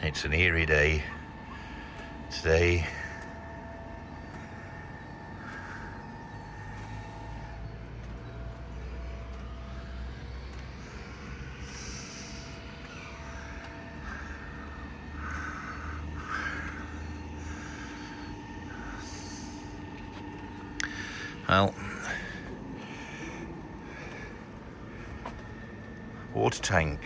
It's an eerie day today. Well, water tank.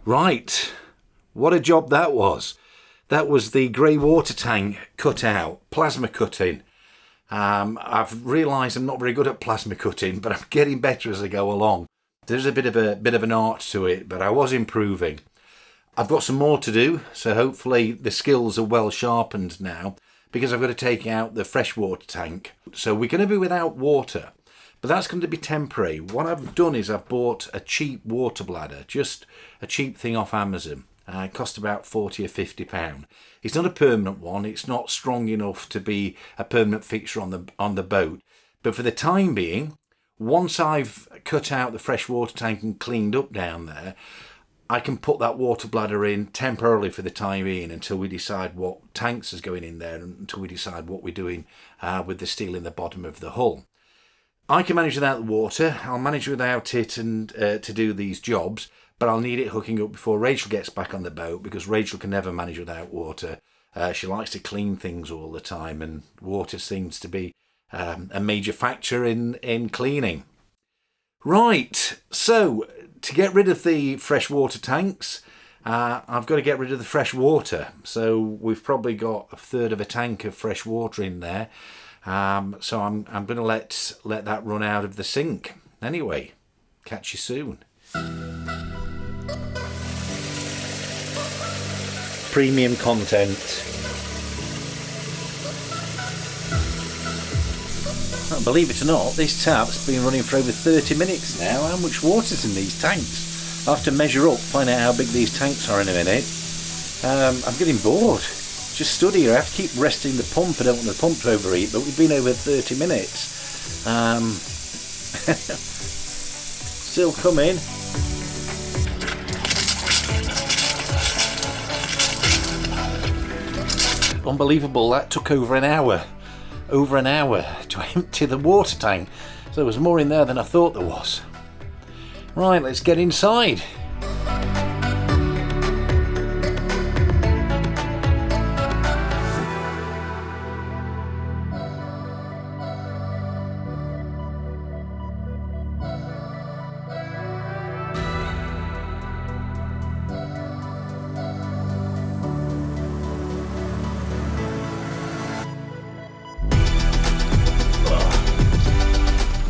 Right, what a job that was. That was the grey water tank cut out, plasma cutting. I've realised I'm not very good at plasma cutting, but I'm getting better as I go along. There's a bit of an art to it, but I was improving. I've got some more to do, so hopefully the skills are well sharpened now, because I've got to take out the freshwater tank. So we're going to be without water, but that's going to be temporary. What I've done is I've bought a cheap water bladder, just a cheap thing off Amazon. It cost about £40 or £50. It's not a permanent one. It's not strong enough to be a permanent fixture on the boat. But for the time being, once I've cut out the freshwater tank and cleaned up down there, I can put that water bladder in temporarily for the time being until we decide what tanks is going in there and until we decide what we're doing with the steel in the bottom of the hull. I can manage without the water. I'll manage without it and to do these jobs, but I'll need it hooking up before Rachel gets back on the boat, because Rachel can never manage without water. She likes to clean things all the time, and water seems to be a major factor in cleaning. Right, so to get rid of the freshwater tanks, I've got to get rid of the fresh water. So we've probably got a third of a tank of fresh water in there. So I'm going to let that run out of the sink. Anyway, catch you soon. Premium content. Believe it or not, this tap's been running for over 30 minutes now. How much water's in these tanks? I'll have to measure up, find out how big these tanks are in a minute. I'm getting bored. Just stood here. I have to keep resting the pump. I don't want the pump to overheat, but we've been over 30 minutes. Still coming. Unbelievable, that took over an hour to empty the water tank. So there was more in there than I thought there was. Right, let's get inside.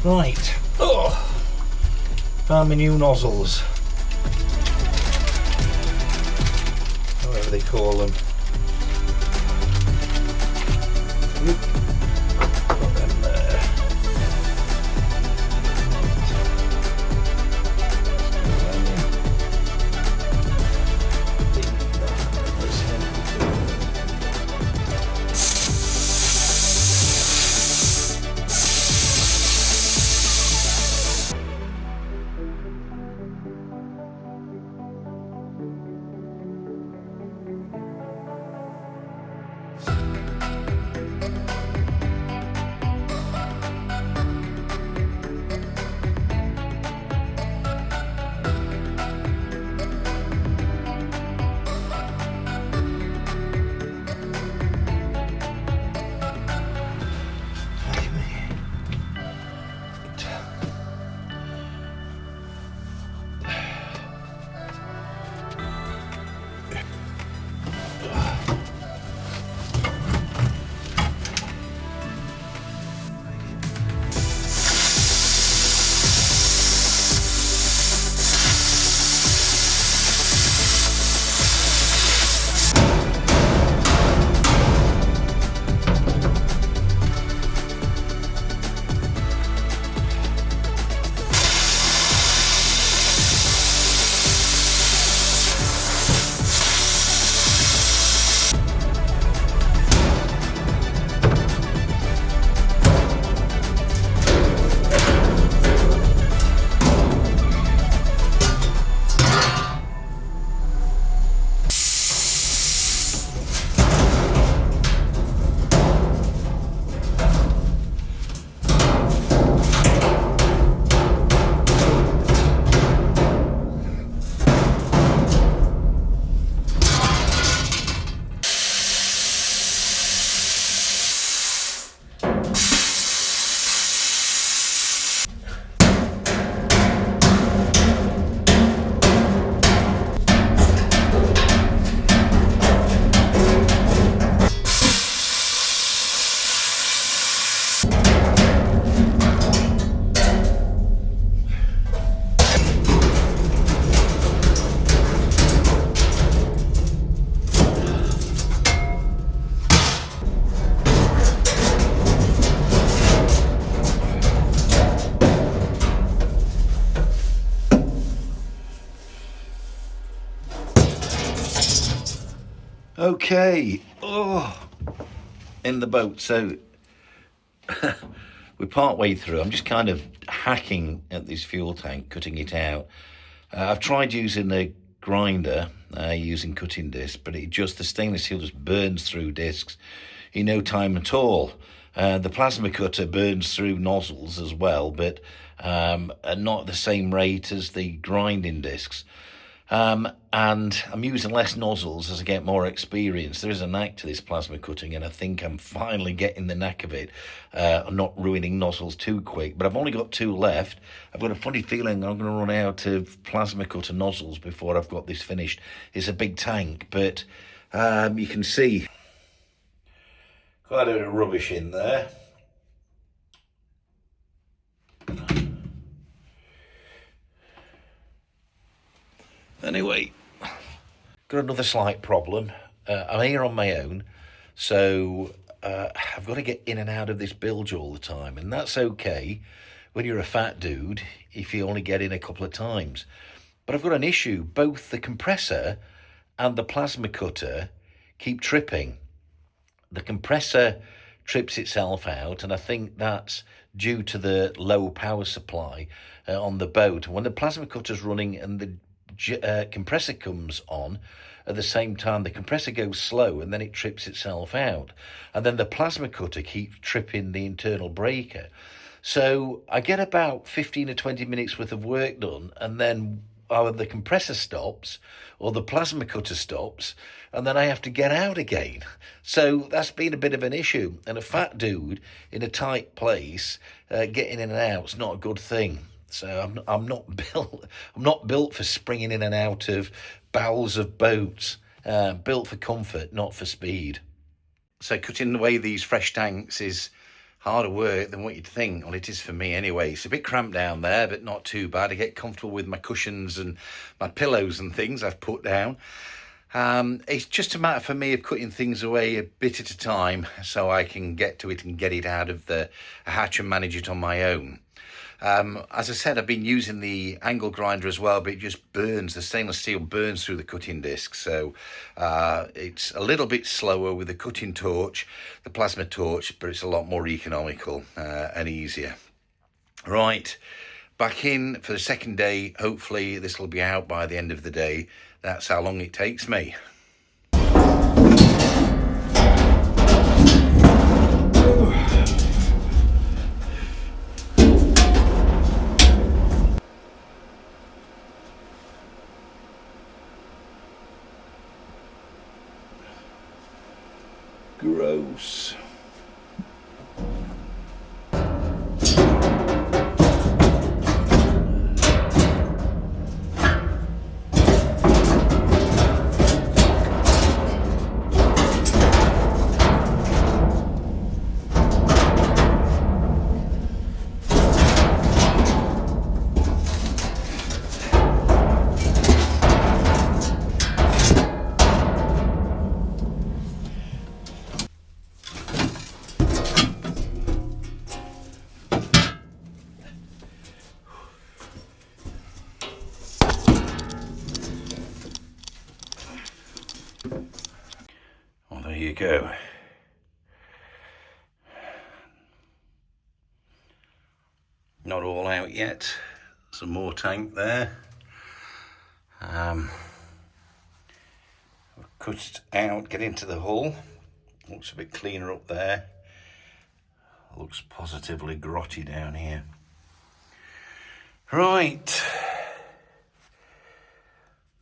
Right, found my new nozzles, whatever they call them. Put them there. Okay, in the boat. So we're part way through. I'm just kind of hacking at this fuel tank, cutting it out. I've tried using the grinder, using cutting discs, but the stainless steel just burns through discs in no time at all. The plasma cutter burns through nozzles as well, but at not the same rate as the grinding discs. And I'm using less nozzles as I get more experience. There is a knack to this plasma cutting, and I think I'm finally getting the knack of it. I'm not ruining nozzles too quick, but I've only got 2 left. I've got a funny feeling I'm going to run out of plasma cutter nozzles before I've got this finished. It's a big tank, but you can see quite a bit of rubbish in there. Anyway, got another slight problem. I'm here on my own, so I've got to get in and out of this bilge all the time, and that's okay when you're a fat dude if you only get in a couple of times. But I've got an issue. Both the compressor and the plasma cutter keep tripping. The compressor trips itself out, and I think that's due to the low power supply on the boat. When the plasma cutter's running and the compressor comes on at the same time, the compressor goes slow and then it trips itself out, and then the plasma cutter keeps tripping the internal breaker. So I get about 15 or 20 minutes worth of work done, and then either the compressor stops or the plasma cutter stops, and then I have to get out again. So that's been a bit of an issue, and a fat dude in a tight place getting in and out is not a good thing. So I'm not built for springing in and out of bowels of boats. Built for comfort, not for speed. So cutting away these fresh tanks is harder work than what you'd think. Well, it is for me anyway. It's a bit cramped down there, but not too bad. I get comfortable with my cushions and my pillows and things I've put down. It's just a matter for me of cutting things away a bit at a time so I can get to it and get it out of the hatch and manage it on my own. As I said, I've been using the angle grinder as well, but it just burns. The stainless steel burns through the cutting disc, so it's a little bit slower with the cutting torch, the plasma torch, but it's a lot more economical and easier. Right, back in for the second day. Hopefully this will be out by the end of the day. That's how long it takes me. Gross. Well, there you go. Not all out yet. Some more tank there. Cut it out, get into the hull. Looks a bit cleaner up there. Looks positively grotty down here. Right.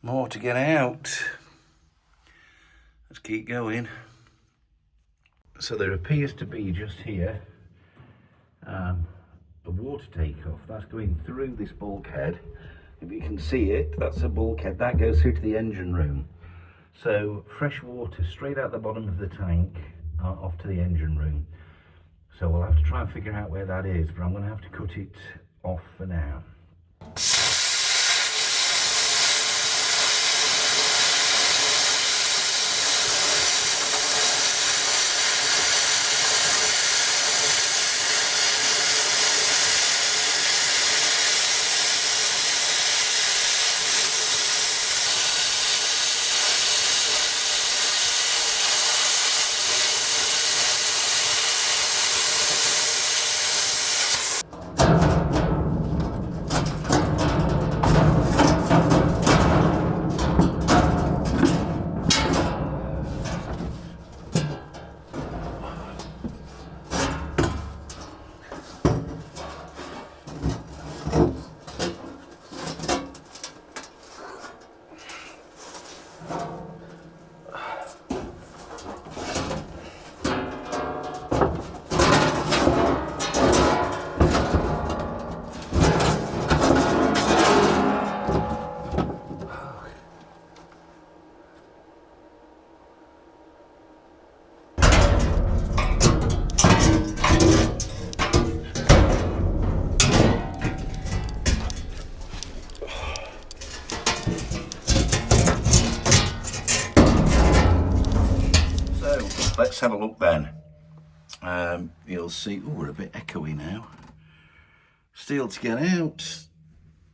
More to get out. Let's keep going. So there appears to be just here a water takeoff. That's going through this bulkhead. If you can see it, that's a bulkhead. That goes through to the engine room. So fresh water straight out the bottom of the tank off to the engine room. So we'll have to try and figure out where that is, but I'm going to have to cut it off for now. Let's have a look then. You'll see, oh, we're a bit echoey now. Steel to get out,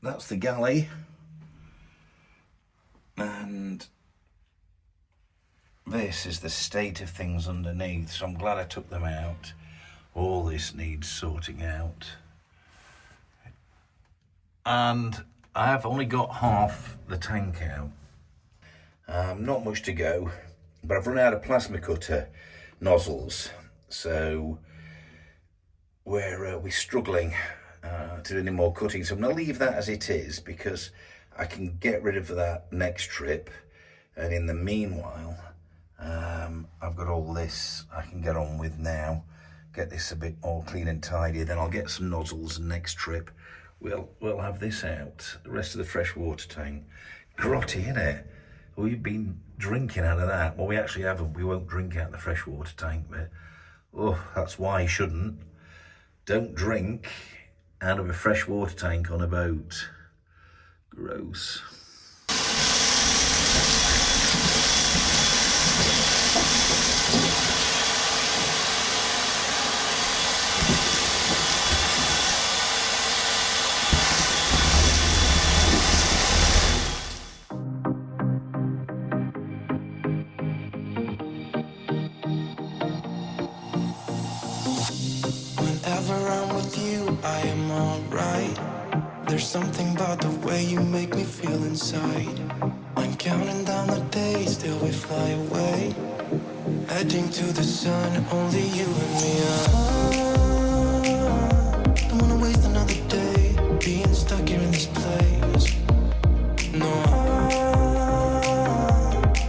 that's the galley. And this is the state of things underneath, so I'm glad I took them out. All this needs sorting out. And I have only got half the tank out. Not much to go, but I've run out of plasma cutter nozzles, so we're struggling to do any more cutting. So I'm going to leave that as it is because I can get rid of that next trip, and in the meanwhile I've got all this I can get on with now, get this a bit more clean and tidy. Then I'll get some nozzles, and next trip we'll have this out, the rest of the fresh water tank. Grotty, innit? We've been drinking out of that. Well, we actually haven't. We won't drink out of the freshwater tank, but oh, that's why you shouldn't. Don't drink out of a freshwater tank on a boat. Gross. I am alright. There's something about the way you make me feel inside. I'm counting down the days till we fly away, heading to the sun, only you and me. Don't wanna waste another day being stuck here in this place. No,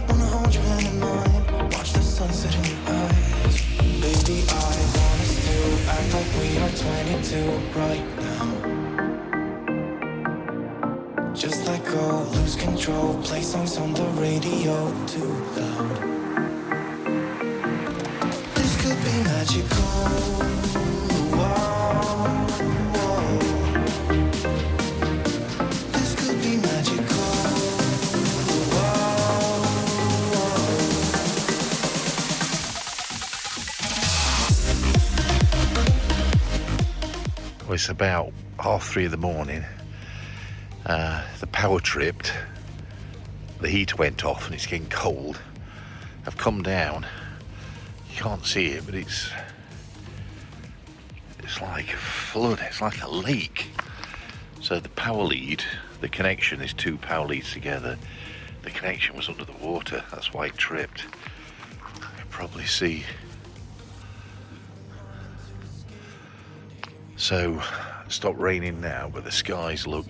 wanna hold your hand in mine, watch the sunset in your eyes. Baby, I want us to act like we are 22 right now. Just let go, lose control, play songs on the radio too loud. This could be magical. Whoa, whoa. This could be magical. Whoa, Well, it's about 3:30 in the morning. The power tripped, the heater went off and it's getting cold. I've come down, you can't see it, but it's like a flood, it's like a lake. So the power lead, the connection is 2 power leads together. The connection was under the water, that's why it tripped. You can probably see. So it stopped raining now, but the skies look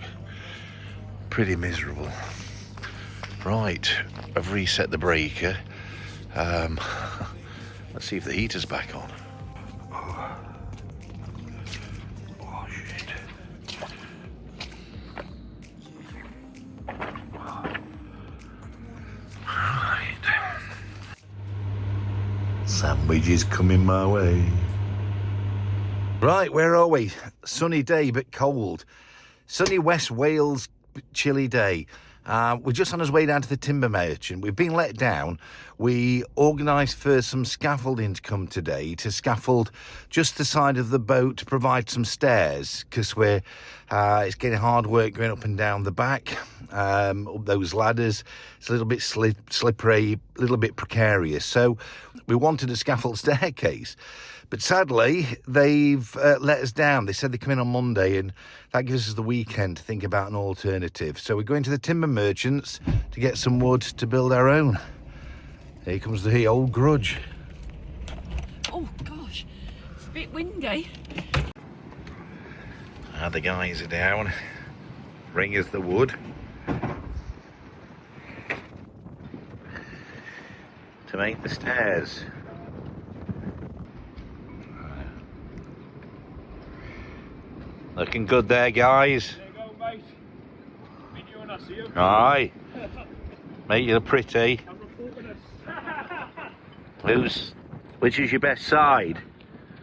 pretty miserable. Right, I've reset the breaker. Let's see if the heater's back on. Oh shit. Right. Sandwiches coming my way. Right, where are we? Sunny day but cold. Sunny West Wales, chilly day. We're just on his way down to the timber merchant. We've been let down. We organised for some scaffolding to come today to scaffold just the side of the boat to provide some stairs, because it's getting hard work going up and down the back. Up those ladders, it's a little bit slippery, a little bit precarious. So we wanted a scaffold staircase. But sadly, they've let us down. They said they come in on Monday, and that gives us the weekend to think about an alternative. So we're going to the timber merchants to get some wood to build our own. Here comes the old grudge. Oh gosh, it's a bit windy. The guys are down. Bring us the wood. to make the stairs. Looking good there, guys. There you go, mate. Video and I see you. Aye. Mate, you're pretty. I'm reporting us. Which is your best side?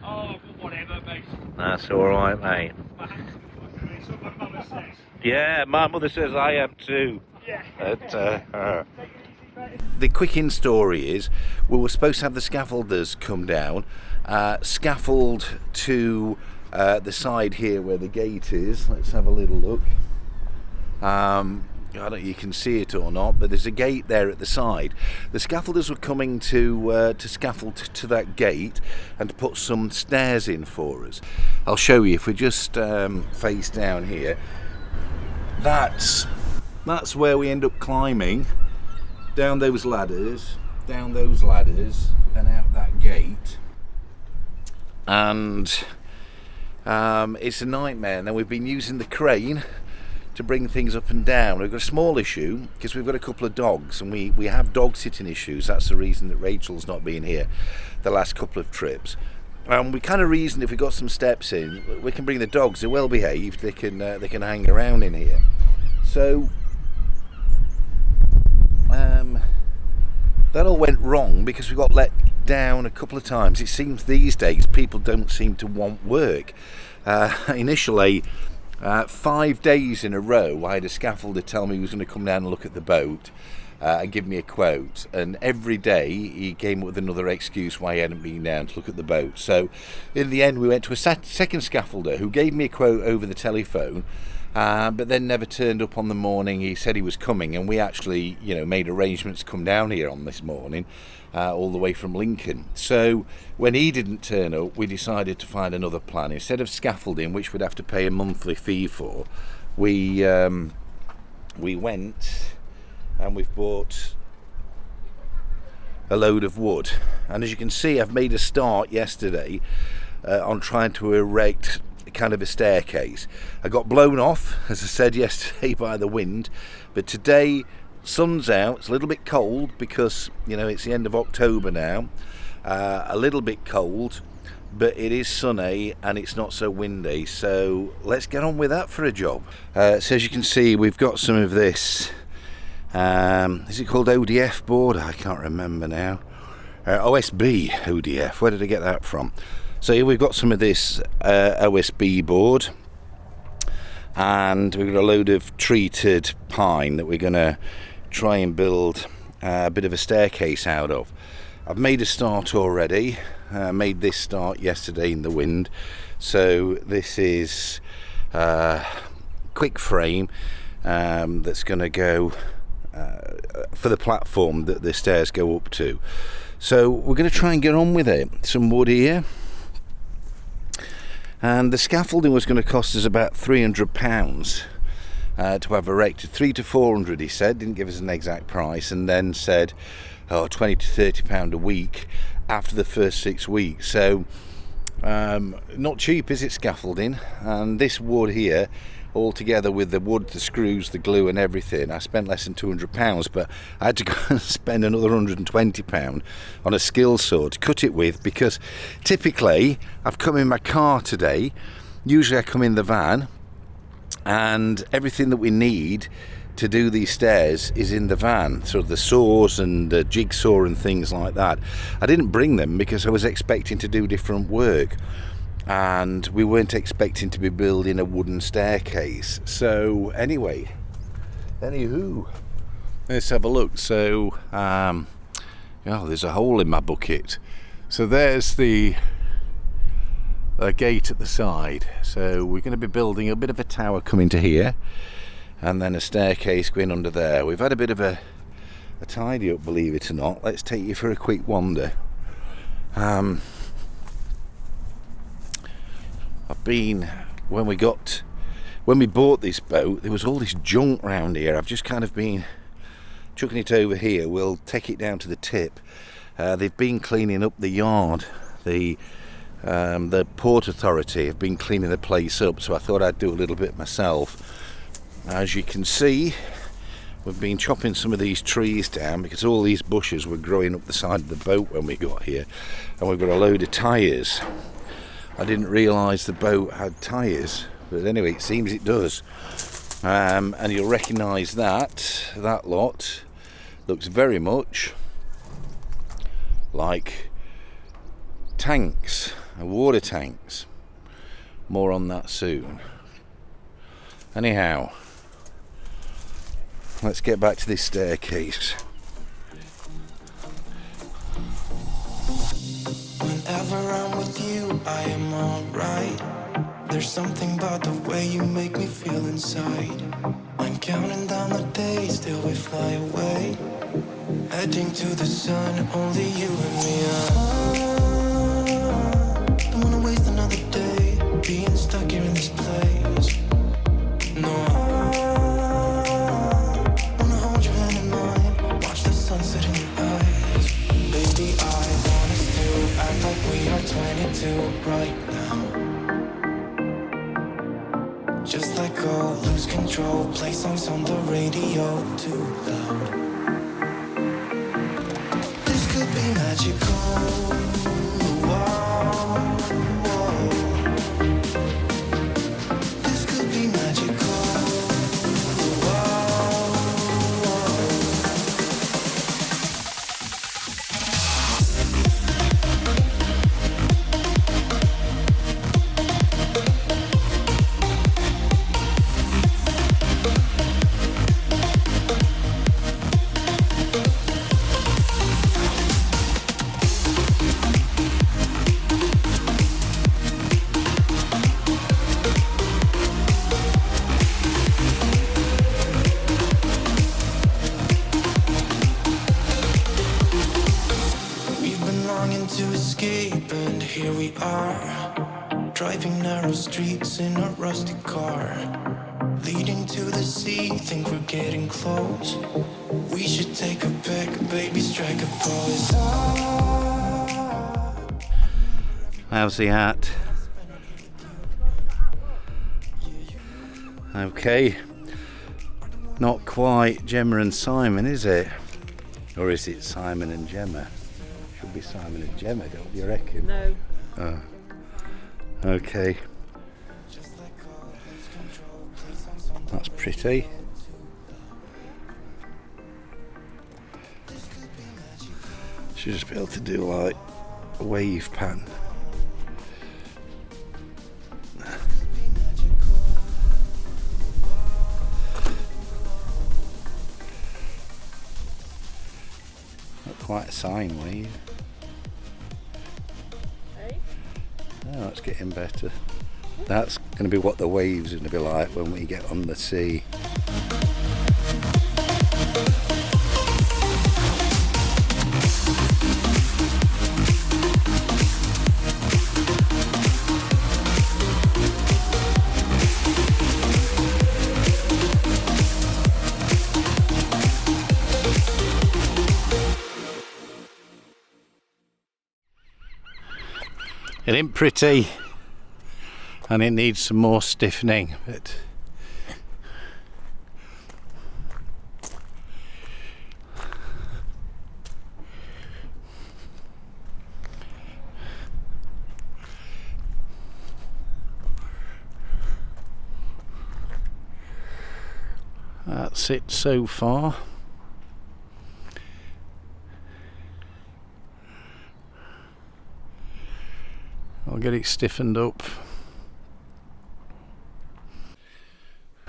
Oh, whatever, mate. That's alright, mate. My hands are fucking me, so my mother says. Yeah, my mother says I am too. Yeah. But, Take it easy, mate. the quick in story is we were supposed to have the scaffolders come down, scaffold to the side here where the gate is. Let's have a little look. I don't know if you can see it or not, but there's a gate there at the side. The scaffolders were coming to scaffold to that gate and to put some stairs in for us. I'll show you if we just face down here. That's where we end up climbing down those ladders, and out that gate. And it's a nightmare. Now we've been using the crane to bring things up and down. We've got a small issue because we've got a couple of dogs, and we have dog sitting issues. That's the reason that Rachel's not been here the last couple of trips. We kind of reasoned if we got some steps in, we can bring the dogs. They're well behaved. They can hang around in here. So that all went wrong because we got let down a couple of times. It seems these days people don't seem to want work. Initially, 5 days in a row, I had a scaffolder tell me he was going to come down and look at the boat and give me a quote. And every day he came up with another excuse why he hadn't been down to look at the boat. So in the end, we went to a second scaffolder who gave me a quote over the telephone, but then never turned up on the morning he said he was coming. And we actually, made arrangements to come down here on this morning, all the way from Lincoln. So when he didn't turn up, we decided to find another plan. Instead of scaffolding, which we'd have to pay a monthly fee for, we went and we've bought a load of wood. And as you can see, I've made a start yesterday on trying to erect kind of a staircase. I got blown off, as I said yesterday, by the wind, but today sun's out. It's a little bit cold because it's the end of October now, a little bit cold, but it is sunny and it's not so windy, so let's get on with that for a job. So as you can see, we've got some of this, is it called ODF board? I can't remember now. OSB ODF, where did I get that from? So here we've got some of this OSB board, and we've got a load of treated pine that we're going to try and build a bit of a staircase out of. I've made a start already. Made this start yesterday in the wind. So this is quick frame that's going to go for the platform that the stairs go up to. So we're going to try and get on with it. Some wood here. And the scaffolding was going to cost us about £300 to have erected. 300 to 400, he said. Didn't give us an exact price, and then said, £20 to £30 a week after the first 6 weeks. So not cheap, is it, scaffolding? And this wood here, all together with the wood, the screws, the glue and everything, I spent less than £200, but I had to go and spend another £120 on a skill saw to cut it with, because typically I've come in my car today. Usually I come in the van, and everything that we need to do these stairs is in the van, so the saws and the jigsaw and things like that. I didn't bring them because I was expecting to do different work, and we weren't expecting to be building a wooden staircase. So anyway, let's have a look. So there's a hole in my bucket. So there's the gate at the side. So we're going to be building a bit of a tower coming to here, and then a staircase going under there. We've had a bit of a tidy up, believe it or not. Let's take you for a quick wander. When we bought this boat, there was all this junk round here. I've just kind of been chucking it over here. We'll take it down to the tip. They've been cleaning up the yard. The Port Authority have been cleaning the place up, so I thought I'd do a little bit myself. As you can see, We've been chopping some of these trees down because all these bushes were growing up the side of the boat when we got here, and we've got a load of tyres. I didn't realise the boat had tyres, but anyway, it seems it does. And you'll recognise that lot looks very much like tanks, water tanks. More on that soon. Anyhow, let's get back to this staircase. Whenever I'm with you, I am alright. There's something about the way you make me feel inside. I'm counting down the days till we fly away, heading to the sun, only you and me. Don't wanna waste another day being stuck here in this place. No, wanna hold your hand in mine, watch the sunset in your eyes. Baby, I want us to act like we are 22 right now. Just let go, lose control, play songs on the radio too loud. This could be magical. Wow, wow. This could be magical. Wow, wow. To escape, and here we are, driving narrow streets in a rusty car, leading to the sea. Think we're getting close. We should take a pic, baby, strike a pose. How's the hat? Okay, not quite Gemma and Simon, is it? Or is it Simon and Gemma? Should be Simon and Gemma, don't you reckon? No. Oh. Okay. That's pretty. Should just be able to do like a wave pan. Not quite a sine wave. Oh, that's getting better. That's going to be what the waves are going to be like when we get on the sea. It ain't pretty, and it needs some more stiffening, but that's it so far. I'll get it stiffened up.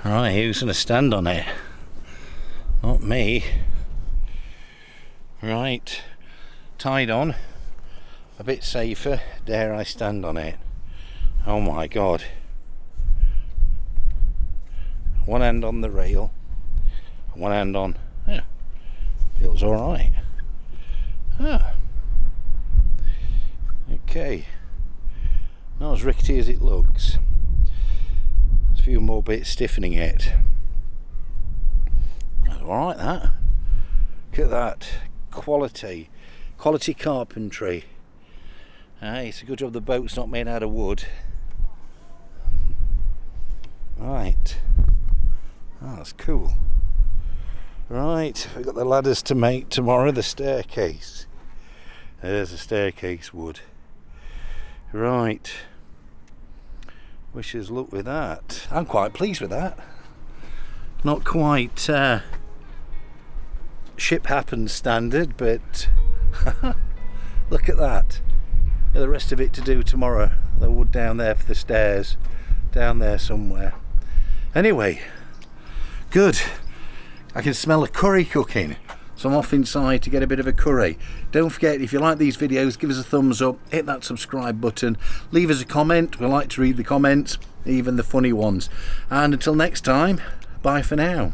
Right, who's going to stand on it? Not me. Right, tied on, a bit safer. Dare I stand on it? Oh my god. One hand on the rail, one hand on. Yeah, feels alright. Ah. Okay. Not as rickety as it looks. There's a few more bits stiffening it. That's alright, that. Look at that. Quality carpentry. It's a good job the boat's not made out of wood. Right. Oh, that's cool. Right, we've got the ladders to make tomorrow, the staircase. There's the staircase wood. Right. Wish us luck with that. I'm quite pleased with that. Not quite ship happens standard, but look at that. The rest of it to do tomorrow. The wood down there for the stairs, down there somewhere. Anyway, good. I can smell a curry cooking, so I'm off inside to get a bit of a curry. Don't forget, if you like these videos, give us a thumbs up, hit that subscribe button, leave us a comment. We like to read the comments, even the funny ones. And until next time, bye for now.